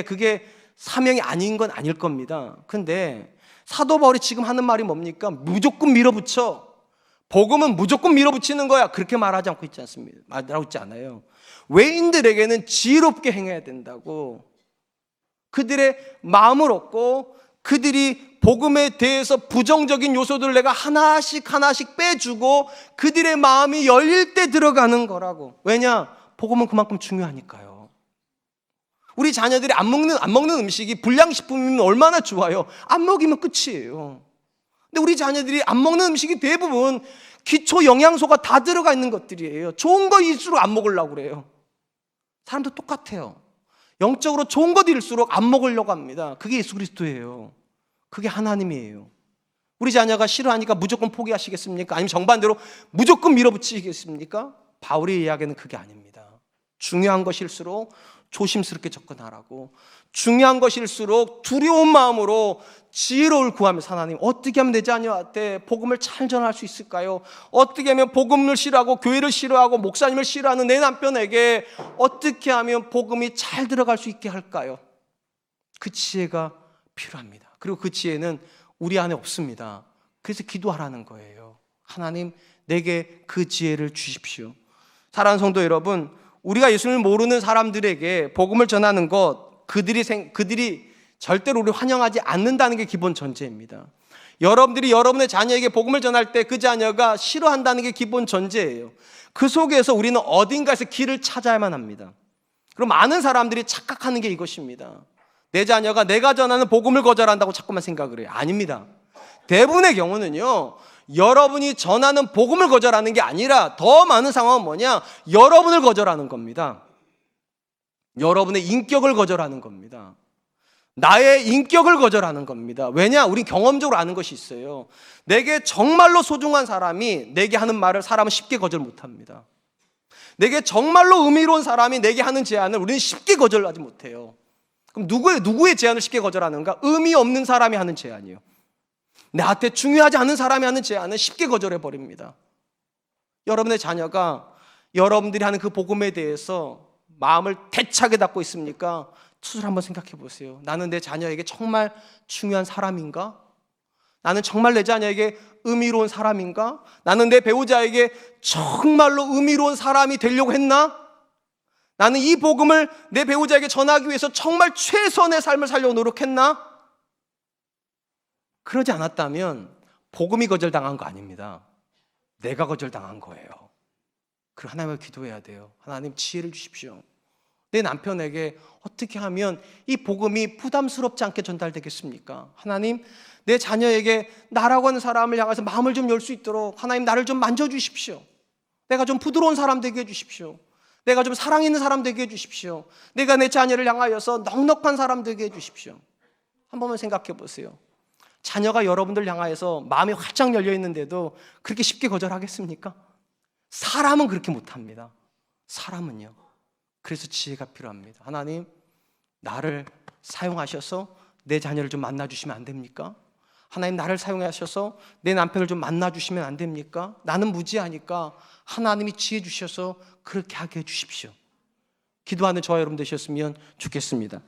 그게 사명이 아닌 건 아닐 겁니다. 근데 사도 바울이 지금 하는 말이 뭡니까? 무조건 밀어붙여. 복음은 무조건 밀어붙이는 거야. 그렇게 말하지 않고 있지 않습니다. 말하고 있지 않아요. 외인들에게는 지혜롭게 행해야 된다고. 그들의 마음을 얻고 그들이 복음에 대해서 부정적인 요소들을 내가 하나씩 빼주고 그들의 마음이 열릴 때 들어가는 거라고. 왜냐? 복음은 그만큼 중요하니까요. 우리 자녀들이 안 먹는 음식이 불량식품이면 얼마나 좋아요. 안 먹이면 끝이에요. 근데 우리 자녀들이 안 먹는 음식이 대부분 기초 영양소가 다 들어가 있는 것들이에요. 좋은 거일수록 안 먹으려고 그래요. 사람도 똑같아요. 영적으로 좋은 것일수록 안 먹으려고 합니다. 그게 예수 그리스도예요. 그게 하나님이에요. 우리 자녀가 싫어하니까 무조건 포기하시겠습니까? 아니면 정반대로 무조건 밀어붙이시겠습니까? 바울의 이야기는 그게 아닙니다. 중요한 것일수록 조심스럽게 접근하라고, 중요한 것일수록 두려운 마음으로 지혜로울 구하면서 하나님 어떻게 하면 내 자녀한테 복음을 잘 전할 수 있을까요? 어떻게 하면 복음을 싫어하고 교회를 싫어하고 목사님을 싫어하는 내 남편에게 어떻게 하면 복음이 잘 들어갈 수 있게 할까요? 그 지혜가 필요합니다. 그리고 그 지혜는 우리 안에 없습니다. 그래서 기도하라는 거예요. 하나님 내게 그 지혜를 주십시오. 사랑하는 성도 여러분, 우리가 예수를 모르는 사람들에게 복음을 전하는 것, 그들이 절대로 우리 환영하지 않는다는 게 기본 전제입니다. 여러분들이 여러분의 자녀에게 복음을 전할 때 그 자녀가 싫어한다는 게 기본 전제예요. 그 속에서 우리는 어딘가에서 길을 찾아야만 합니다. 그럼 많은 사람들이 착각하는 게 이것입니다. 내 자녀가 내가 전하는 복음을 거절한다고 자꾸만 생각을 해요. 아닙니다. 대부분의 경우는요, 여러분이 전하는 복음을 거절하는 게 아니라 더 많은 상황은 뭐냐? 여러분을 거절하는 겁니다. 여러분의 인격을 거절하는 겁니다. 나의 인격을 거절하는 겁니다. 왜냐? 우린 경험적으로 아는 것이 있어요. 내게 정말로 소중한 사람이 내게 하는 말을 사람은 쉽게 거절 못합니다. 내게 정말로 의미로운 사람이 내게 하는 제안을 우리는 쉽게 거절하지 못해요. 그럼 누구의 제안을 쉽게 거절하는가? 의미 없는 사람이 하는 제안이에요. 나한테 중요하지 않은 사람이 하는 제안을 쉽게 거절해버립니다. 여러분의 자녀가 여러분들이 하는 그 복음에 대해서 마음을 대차게 닫고 있습니까? 스스로 한번 생각해 보세요. 나는 내 자녀에게 정말 중요한 사람인가? 나는 정말 내 자녀에게 의미로운 사람인가? 나는 내 배우자에게 정말로 의미로운 사람이 되려고 했나? 나는 이 복음을 내 배우자에게 전하기 위해서 정말 최선의 삶을 살려고 노력했나? 그러지 않았다면 복음이 거절당한 거 아닙니다. 내가 거절당한 거예요. 그리고 하나님을 기도해야 돼요. 하나님 지혜를 주십시오. 내 남편에게 어떻게 하면 이 복음이 부담스럽지 않게 전달되겠습니까? 하나님, 내 자녀에게 나라고 하는 사람을 향해서 마음을 좀 열 수 있도록 하나님 나를 좀 만져주십시오. 내가 좀 부드러운 사람 되게 해주십시오. 내가 좀 사랑 있는 사람 되게 해주십시오. 내가 내 자녀를 향하여서 넉넉한 사람 되게 해주십시오. 한 번만 생각해 보세요. 자녀가 여러분들 향하여서 마음이 활짝 열려 있는데도 그렇게 쉽게 거절하겠습니까? 사람은 그렇게 못합니다. 사람은요. 그래서 지혜가 필요합니다. 하나님, 나를 사용하셔서 내 자녀를 좀 만나주시면 안 됩니까? 하나님, 나를 사용하셔서 내 남편을 좀 만나주시면 안 됩니까? 나는 무지하니까 하나님이 지혜 주셔서 그렇게 하게 해주십시오. 기도하는 저와 여러분 되셨으면 좋겠습니다.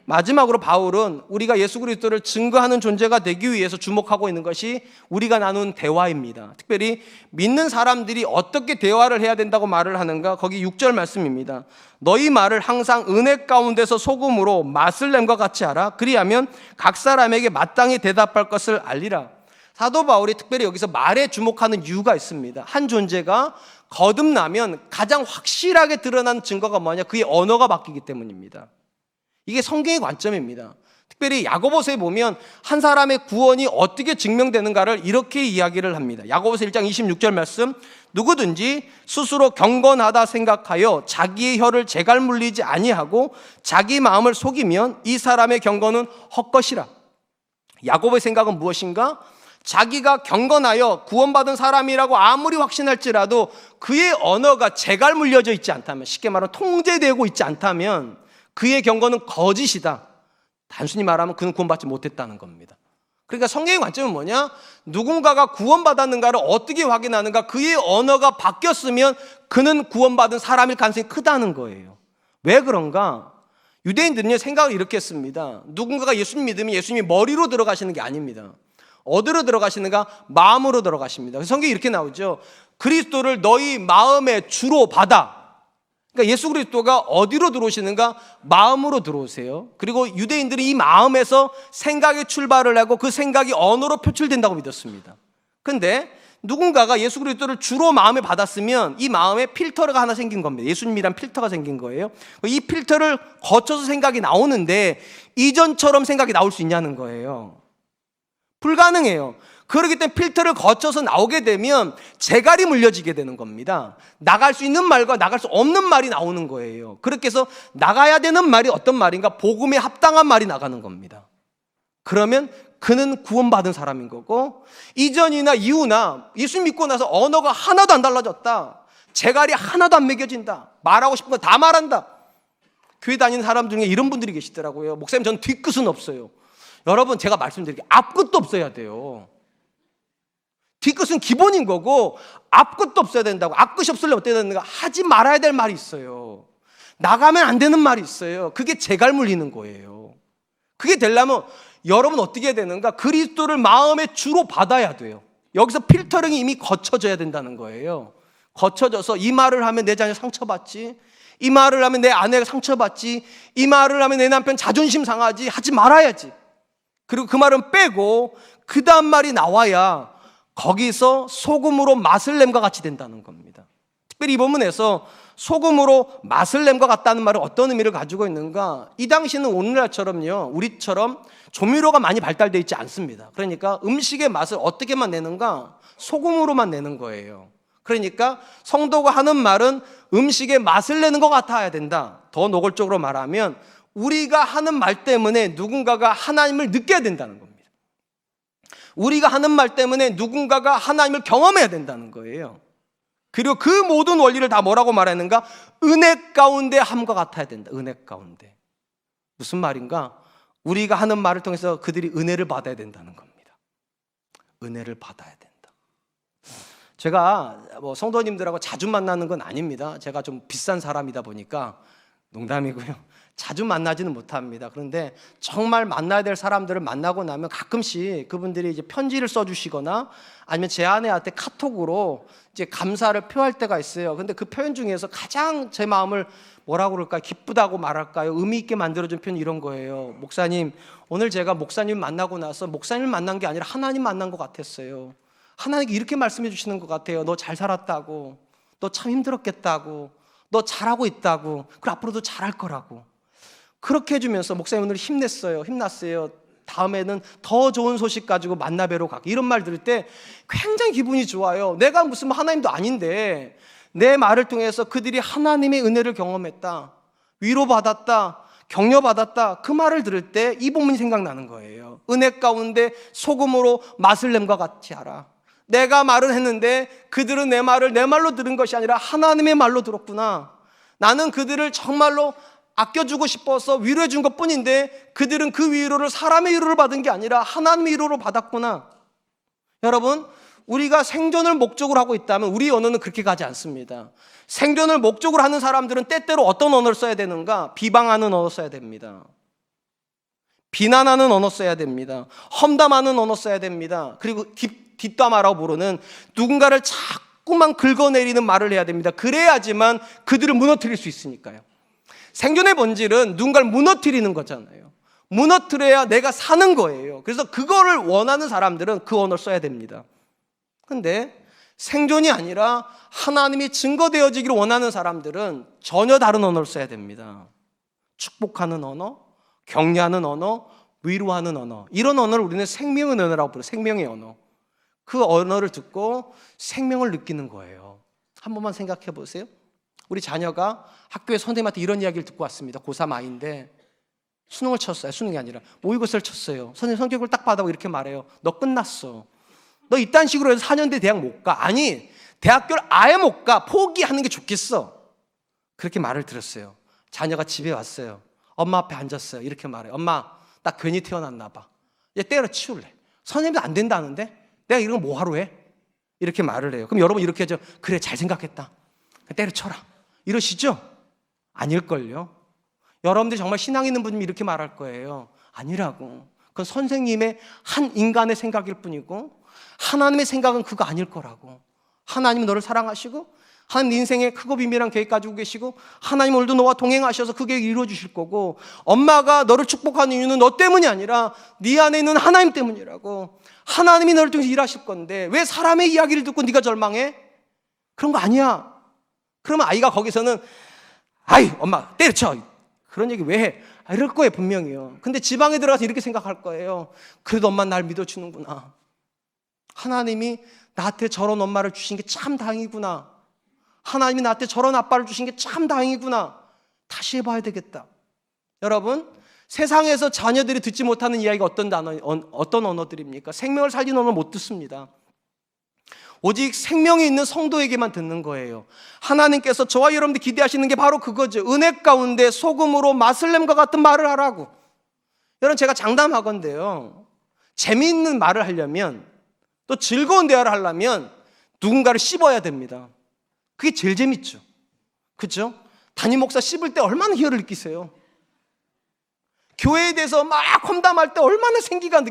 마지막으로 바울은 우리가 예수 그리스도를 증거하는 존재가 되기 위해서 주목하고 있는 것이 우리가 나눈 대화입니다. 특별히 믿는 사람들이 어떻게 대화를 해야 된다고 말을 하는가? 거기 6절 말씀입니다. 너희 말을 항상 은혜 가운데서 소금으로 맛을 냄과 같이 하라. 그리하면 각 사람에게 마땅히 대답할 것을 알리라. 사도 바울이 특별히 여기서 말에 주목하는 이유가 있습니다. 한 존재가 거듭나면 가장 확실하게 드러나는 증거가 뭐냐? 그의 언어가 바뀌기 때문입니다. 이게 성경의 관점입니다. 특별히 야고보서에 보면 한 사람의 구원이 어떻게 증명되는가를 이렇게 이야기를 합니다. 야고보서 1장 26절 말씀, 누구든지 스스로 경건하다 생각하여 자기의 혀를 재갈 물리지 아니하고 자기 마음을 속이면 이 사람의 경건은 헛것이라. 야고보의 생각은 무엇인가? 자기가 경건하여 구원받은 사람이라고 아무리 확신할지라도 그의 언어가 재갈 물려져 있지 않다면, 쉽게 말하면 통제되고 있지 않다면 그의 경건은 거짓이다. 단순히 말하면 그는 구원받지 못했다는 겁니다. 그러니까 성경의 관점은 뭐냐? 누군가가 구원받았는가를 어떻게 확인하는가? 그의 언어가 바뀌었으면 그는 구원받은 사람일 가능성이 크다는 거예요. 왜 그런가? 유대인들은요, 생각을 이렇게 했습니다. 누군가가 예수님 믿으면 예수님이 머리로 들어가시는 게 아닙니다. 어디로 들어가시는가? 마음으로 들어가십니다. 성경이 이렇게 나오죠. 그리스도를 너희 마음의 주로 받아. 그러니까 예수 그리스도가 어디로 들어오시는가? 마음으로 들어오세요. 그리고 유대인들이 이 마음에서 생각의 출발을 하고 그 생각이 언어로 표출된다고 믿었습니다. 그런데 누군가가 예수 그리스도를 주로 마음에 받았으면 이 마음에 필터가 하나 생긴 겁니다. 예수님이란 필터가 생긴 거예요. 이 필터를 거쳐서 생각이 나오는데 이전처럼 생각이 나올 수 있냐는 거예요. 불가능해요. 그렇기 때문에 필터를 거쳐서 나오게 되면 재갈이 물려지게 되는 겁니다. 나갈 수 있는 말과 나갈 수 없는 말이 나오는 거예요. 그렇게 해서 나가야 되는 말이 어떤 말인가? 복음에 합당한 말이 나가는 겁니다. 그러면 그는 구원받은 사람인 거고, 이전이나 이후나 예수 믿고 나서 언어가 하나도 안 달라졌다. 재갈이 하나도 안 먹여진다. 말하고 싶은 거 다 말한다. 교회 다니는 사람 중에 이런 분들이 계시더라고요. 목사님, 전 뒤끝은 없어요. 여러분, 제가 말씀드릴게요. 앞끝도 없어야 돼요. 뒤끝은 기본인 거고 앞끝도 없어야 된다고. 앞끝이 없으려면 어떻게 되는가? 하지 말아야 될 말이 있어요. 나가면 안 되는 말이 있어요. 그게 재갈 물리는 거예요. 그게 되려면 여러분 어떻게 해야 되는가? 그리스도를 마음의 주로 받아야 돼요. 여기서 필터링이 이미 거쳐져야 된다는 거예요. 거쳐져서 이 말을 하면 내 자녀 상처받지, 이 말을 하면 내 아내가 상처받지, 이 말을 하면 내 남편 자존심 상하지, 하지 말아야지. 그리고 그 말은 빼고 그 다음 말이 나와야 거기서 소금으로 맛을 냄과 같이 된다는 겁니다. 특별히 이 본문에서 소금으로 맛을 냄과 같다는 말은 어떤 의미를 가지고 있는가? 이 당시는 오늘날처럼요, 우리처럼 조미료가 많이 발달되어 있지 않습니다. 그러니까 음식의 맛을 어떻게만 내는가? 소금으로만 내는 거예요. 그러니까 성도가 하는 말은 음식의 맛을 내는 것 같아야 된다. 더 노골적으로 말하면 우리가 하는 말 때문에 누군가가 하나님을 느껴야 된다는 겁니다. 우리가 하는 말 때문에 누군가가 하나님을 경험해야 된다는 거예요. 그리고 그 모든 원리를 다 뭐라고 말하는가? 은혜 가운데 함과 같아야 된다. 은혜 가운데. 무슨 말인가? 우리가 하는 말을 통해서 그들이 은혜를 받아야 된다는 겁니다. 은혜를 받아야 된다. 제가 성도님들하고 자주 만나는 건 아닙니다. 제가 좀 비싼 사람이다 보니까, 농담이고요, 자주 만나지는 못합니다. 그런데 정말 만나야 될 사람들을 만나고 나면 가끔씩 그분들이 이제 편지를 써주시거나 아니면 제 아내한테 카톡으로 이제 감사를 표할 때가 있어요. 근데 그 표현 중에서 가장 제 마음을 뭐라고 그럴까요? 기쁘다고 말할까요? 의미 있게 만들어준 표현이 이런 거예요. 목사님, 오늘 제가 목사님 만나고 나서 목사님을 만난 게 아니라 하나님 만난 것 같았어요. 하나님께 이렇게 말씀해 주시는 것 같아요. 너 잘 살았다고, 너 참 힘들었겠다고, 너 잘하고 있다고, 그리고 앞으로도 잘할 거라고. 그렇게 해주면서 목사님 오늘 힘났어요. 다음에는 더 좋은 소식 가지고 만나 뵈러 가고, 이런 말 들을 때 굉장히 기분이 좋아요. 내가 무슨 하나님도 아닌데 내 말을 통해서 그들이 하나님의 은혜를 경험했다, 위로받았다, 격려받았다, 그 말을 들을 때 이 본문이 생각나는 거예요. 은혜 가운데 소금으로 맛을 냄과 같이 하라. 내가 말을 했는데 그들은 내 말을 내 말로 들은 것이 아니라 하나님의 말로 들었구나. 나는 그들을 정말로 아껴주고 싶어서 위로해 준 것뿐인데 그들은 그 위로를 사람의 위로를 받은 게 아니라 하나님의 위로를 받았구나. 여러분, 우리가 생존을 목적으로 하고 있다면 우리 언어는 그렇게 가지 않습니다. 생존을 목적으로 하는 사람들은 때때로 어떤 언어를 써야 되는가? 비방하는 언어 써야 됩니다. 비난하는 언어 써야 됩니다. 험담하는 언어 써야 됩니다. 그리고 뒷담화라고 부르는 누군가를 자꾸만 긁어내리는 말을 해야 됩니다. 그래야지만 그들을 무너뜨릴 수 있으니까요. 생존의 본질은 누군가를 무너뜨리는 거잖아요. 무너뜨려야 내가 사는 거예요. 그래서 그거를 원하는 사람들은 그 언어를 써야 됩니다. 근데 생존이 아니라 하나님이 증거되어지기를 원하는 사람들은 전혀 다른 언어를 써야 됩니다. 축복하는 언어, 격려하는 언어, 위로하는 언어, 이런 언어를 우리는 생명의 언어라고 부르어요. 생명의 언어. 그 언어를 듣고 생명을 느끼는 거예요. 한 번만 생각해 보세요. 우리 자녀가 학교에 선생님한테 이런 이야기를 듣고 왔습니다. 고3 아이인데 수능을 쳤어요. 수능이 아니라 모의고사를 쳤어요. 선생님 성적을 딱 받아보고 이렇게 말해요. 너 끝났어. 너 이딴 식으로 해서 4년대 대학 못 가. 아니, 대학교를 아예 못 가. 포기하는 게 좋겠어. 그렇게 말을 들었어요. 자녀가 집에 왔어요. 엄마 앞에 앉았어요. 이렇게 말해요. 엄마, 나 괜히 태어났나 봐. 얘 때려치울래. 선생님도 안 된다는데 내가 이런 거 뭐하러 해? 이렇게 말을 해요. 그럼 여러분 이렇게 하죠. 그래, 잘 생각했다. 때려쳐라. 이러시죠? 아닐걸요. 여러분들이 정말 신앙 있는 분이면 이렇게 말할 거예요. 아니라고. 그건 선생님의 한 인간의 생각일 뿐이고 하나님의 생각은 그거 아닐 거라고. 하나님은 너를 사랑하시고 하나님 네 인생에 크고 비밀한 계획 가지고 계시고 하나님 오늘도 너와 동행하셔서 그 계획 이루어 주실 거고, 엄마가 너를 축복하는 이유는 너 때문이 아니라 네 안에 있는 하나님 때문이라고. 하나님이 너를 통해서 일하실 건데 왜 사람의 이야기를 듣고 네가 절망해? 그런 거 아니야. 그러면 아이가 거기서는 아이 엄마 때려쳐, 그런 얘기 왜 해? 이럴 거예요, 분명히요. 근데 지방에 들어가서 이렇게 생각할 거예요. 그래도 엄마 날 믿어주는구나. 하나님이 나한테 저런 엄마를 주신 게 참 다행이구나. 하나님이 나한테 저런 아빠를 주신 게 참 다행이구나. 다시 해봐야 되겠다. 여러분, 세상에서 자녀들이 듣지 못하는 이야기가 어떤 언어들입니까? 생명을 살리는 언어 못 듣습니다. 오직 생명이 있는 성도에게만 듣는 거예요. 하나님께서 저와 여러분들 기대하시는 게 바로 그거죠. 은혜 가운데 소금으로 맛을냄과 같은 말을 하라고. 여러분, 제가 장담하건대요, 재미있는 말을 하려면, 또 즐거운 대화를 하려면 누군가를 씹어야 됩니다. 그게 제일 재밌죠. 그렇죠? 담임 목사 씹을 때 얼마나 희열을 느끼세요? 교회에 대해서 막 험담할 때 얼마나 생기가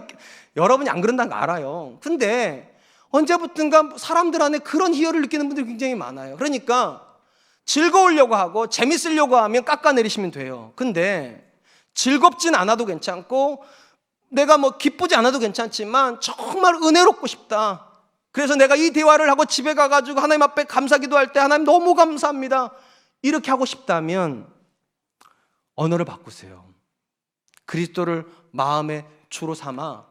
여러분이 안 그런다는 거 알아요. 근데 언제부턴가 사람들 안에 그런 희열을 느끼는 분들이 굉장히 많아요. 그러니까 즐거우려고 하고 재밌으려고 하면 깎아내리시면 돼요. 근데 즐겁진 않아도 괜찮고 내가 뭐 기쁘지 않아도 괜찮지만 정말 은혜롭고 싶다. 그래서 내가 이 대화를 하고 집에 가가지고 하나님 앞에 감사기도할 때 하나님 너무 감사합니다, 이렇게 하고 싶다면 언어를 바꾸세요. 그리스도를 마음의 주로 삼아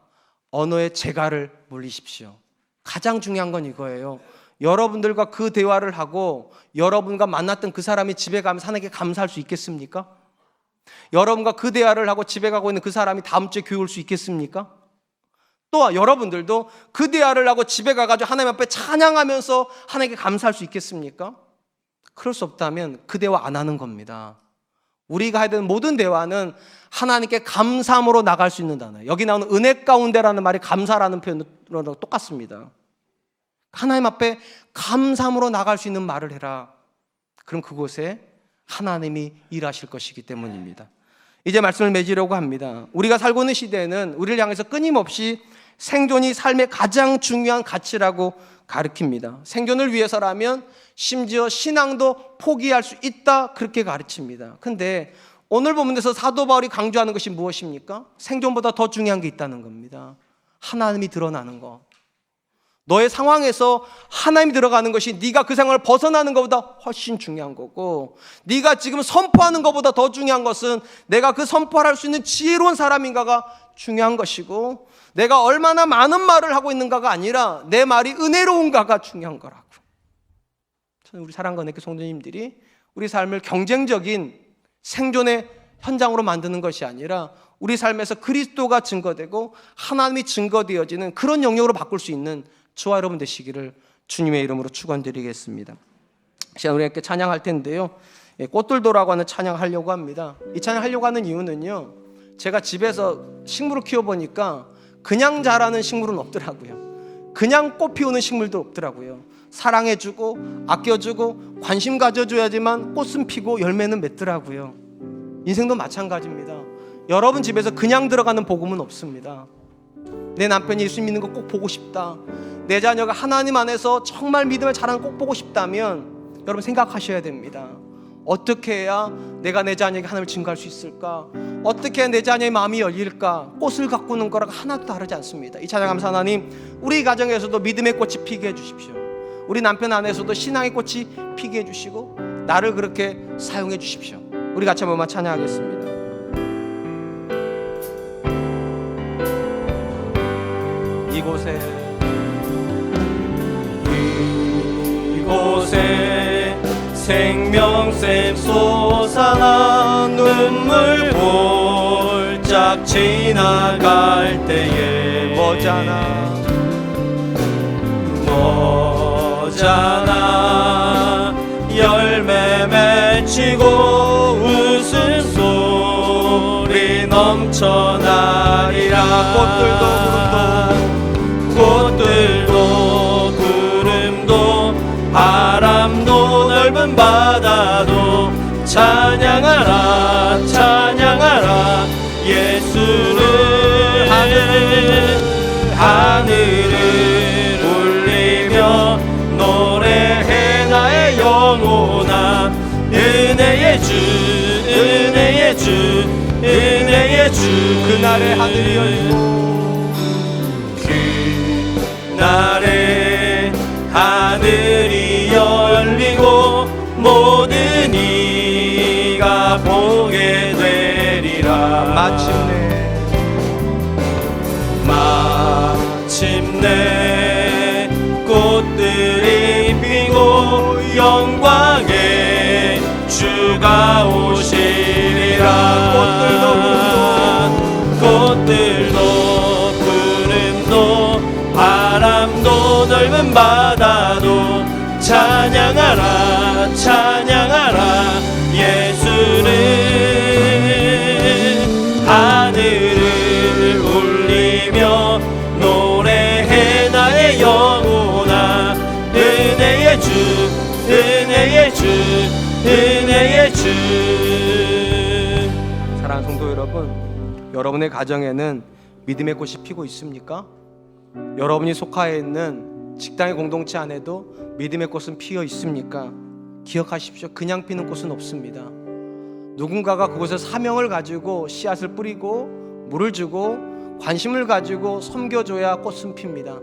언어의 재갈을 물리십시오. 가장 중요한 건 이거예요. 여러분들과 그 대화를 하고 여러분과 만났던 그 사람이 집에 가면서 하나님께 감사할 수 있겠습니까? 여러분과 그 대화를 하고 집에 가고 있는 그 사람이 다음 주에 교회 올 수 있겠습니까? 또 여러분들도 그 대화를 하고 집에 가가지고 하나님 앞에 찬양하면서 하나님께 감사할 수 있겠습니까? 그럴 수 없다면 그 대화 안 하는 겁니다. 우리가 해야 되는 모든 대화는 하나님께 감사함으로 나갈 수 있는 단어예요. 여기 나오는 은혜 가운데라는 말이 감사라는 표현으로 똑같습니다. 하나님 앞에 감사함으로 나갈 수 있는 말을 해라. 그럼 그곳에 하나님이 일하실 것이기 때문입니다. 이제 말씀을 맺으려고 합니다. 우리가 살고 있는 시대에는 우리를 향해서 끊임없이 생존이 삶의 가장 중요한 가치라고 가르칩니다. 생존을 위해서라면 심지어 신앙도 포기할 수 있다, 그렇게 가르칩니다. 근데 오늘 본문에서 사도 바울이 강조하는 것이 무엇입니까? 생존보다 더 중요한 게 있다는 겁니다. 하나님이 드러나는 것. 너의 상황에서 하나님이 들어가는 것이 네가 그 상황을 벗어나는 것보다 훨씬 중요한 거고, 네가 지금 선포하는 것보다 더 중요한 것은 내가 그 선포를 할 수 있는 지혜로운 사람인가가 중요한 것이고, 내가 얼마나 많은 말을 하고 있는가가 아니라 내 말이 은혜로운가가 중요한 거라고. 저는 우리 사랑과 은혜교 성도님들이 우리 삶을 경쟁적인 생존의 현장으로 만드는 것이 아니라 우리 삶에서 그리스도가 증거되고 하나님이 증거되어지는 그런 영역으로 바꿀 수 있는 저와 여러분 되시기를 주님의 이름으로 축원드리겠습니다. 시간 우리 함께 찬양할 텐데요, 꽃들도라고 하는 찬양 하려고 합니다. 이 찬양 하려고 하는 이유는요, 제가 집에서 식물을 키워보니까 그냥 자라는 식물은 없더라고요. 그냥 꽃 피우는 식물도 없더라고요. 사랑해주고 아껴주고 관심 가져줘야지만 꽃은 피고 열매는 맺더라고요. 인생도 마찬가지입니다. 여러분 집에서 그냥 들어가는 복음은 없습니다. 내 남편이 예수 믿는 거 꼭 보고 싶다, 내 자녀가 하나님 안에서 정말 믿음을 자라는 꼭 보고 싶다면 여러분 생각하셔야 됩니다. 어떻게 해야 내가 내 자녀에게 하나님을 증거할 수 있을까? 어떻게 해야 내 자녀의 마음이 열릴까? 꽃을 가꾸는 거랑 하나도 다르지 않습니다. 이 찬양 감사 하나님, 우리 가정에서도 믿음의 꽃이 피게 해주십시오. 우리 남편 안에서도 신앙의 꽃이 피게 해주시고 나를 그렇게 사용해 주십시오. 우리 같이 한번만 찬양하겠습니다. 이곳에 생명샘 솟아나 눈물 볼짝 지나갈 때에 머잖아 열매 맺히고 웃음소리 넘쳐나리라. 꽃들도 구름도 바람도 넓은 바다도 찬양하라 찬양하라. 예수를 하늘을 울리며 노래해 나의 영혼아. 은혜의 주 은혜의 주 은혜의 주. 그날의 하늘이 열리고 그날의 하늘이 열리고 모든 이가 보게 되리라. 마침내 꽃들이 피고 영광의 주가 오시리라. 꽃들도 구름도 바람도 넓은 바다 은혜의 주. 사랑하는 성도 여러분, 여러분의 가정에는 믿음의 꽃이 피고 있습니까? 여러분이 속하여 있는 직장의 공동체 안에도 믿음의 꽃은 피어 있습니까? 기억하십시오. 그냥 피는 꽃은 없습니다. 누군가가 그곳에 사명을 가지고 씨앗을 뿌리고 물을 주고 관심을 가지고 섬겨줘야 꽃은 핍니다.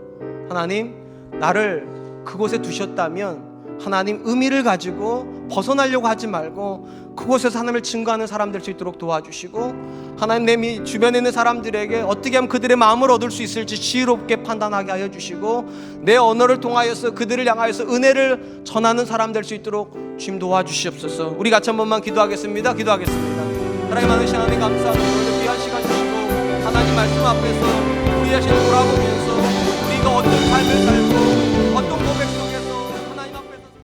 하나님, 나를 그곳에 두셨다면 하나님 의미를 가지고 벗어나려고 하지 말고 그곳에서 하나님을 증거하는 사람 될 수 있도록 도와주시고, 하나님 내 주변에 있는 사람들에게 어떻게 하면 그들의 마음을 얻을 수 있을지 지혜롭게 판단하게 하여 주시고, 내 언어를 통하여서 그들을 향하여서 은혜를 전하는 사람 될 수 있도록 주님 도와주시옵소서. 우리 같이 한 번만 기도하겠습니다. 하나님 많으신 하나님 감사합니다. 오늘 귀한 시간 주시고 하나님 말씀 앞에서 우리 자신을 돌아보면서 우리가 어떤 삶을 살고